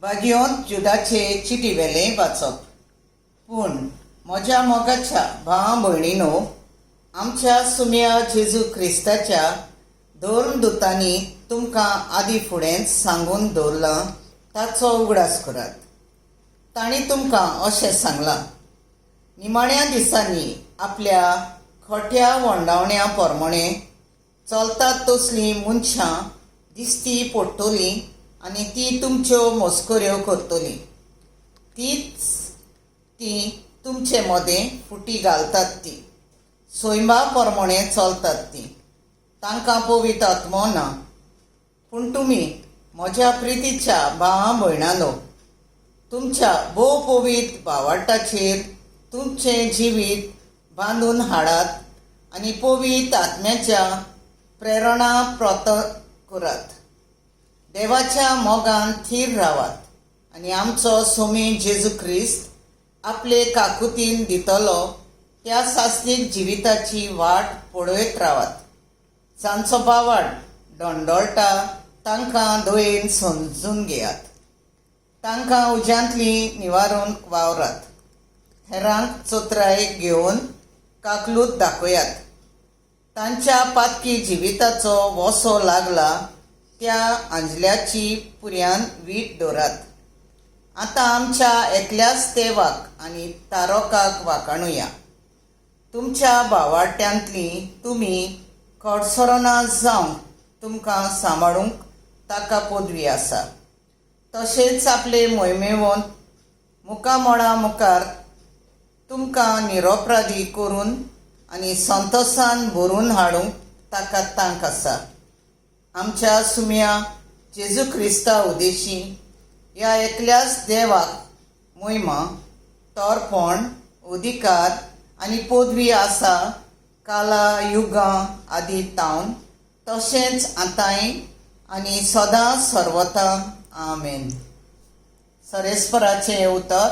भागयोन जुदाचे चिटिवेले वाचप. पूण म्हज्या मोगाच्या भावा भयणीनो, आमच्या सुम्या जेजू क्रिस्ताच्या दोन दुतांनी तुमकां आदी फुडेंच सांगून दवरलां ताचो उगडास करात. तांणी तुमकां अशें सांगलां, निमाण्या दिसांनी आपल्या खोट्या वोंडावण्या पोरमोणे चलतात तसलीं मनशां दिश्टी पडटलीं आनी ती तुमच्यो मस्कऱ्यो करतलीं. तीच ती तुमचे मदें फुटी घालतात. ती सोयंबा पोरमोणे चलतात. ती तांकां पवित्र आत्मो ना. पूण तुमी म्हज्या प्रितीच्या भावा भयणानो, तुमच्या भोव पवित्र भावार्थाचेर तुमचें जिवीत बांदून हाडात आनी पवित्र आत्म्याच्या प्रेरणा प्रत करात. देवाच्या मोगान थीर रावात आनी आमचो सोमी जेजू क्रिस्त आपले काकुतीन दितलो त्या सासणीक जिविताची वाट पळयत रावात. सांचो बावाड डोंडोळटा तांकां दयेन समजून घेयात. तांकां उज्यांतली निवारून वावरात. हेरांक चोत्राय घेवन काकलूत दाखयात. तांच्या पातकी जिविताचो वसो लागला त्या आंजल्याची पुर्यान वीट दवरात. आतां आमच्या एकल्याच देवाक आनी तारोकाक वाखाणुया. तुमच्या भावार्थ्यांतली तुमी खडसरोना जावंक तुमकां सांबाळूंक ताका पदवी आसा. तशेंच आपले मोहिमेवंत मुखामोळा मुखार तुमकां निरोपराधी करून आनी संतोशान भरून हाडूंक ताका तांक आसा. आमच्या सुम्या जेजू क्रिस्ता उदेशी ह्या एकल्याच देवाक मोहिमा, तोरपण, अधिकार आनी पदवी आसा काला युगां आदी तावन, तशेंच आतांय आनी सदां सर्वता. आमेन. सरेस्पराचें उतर.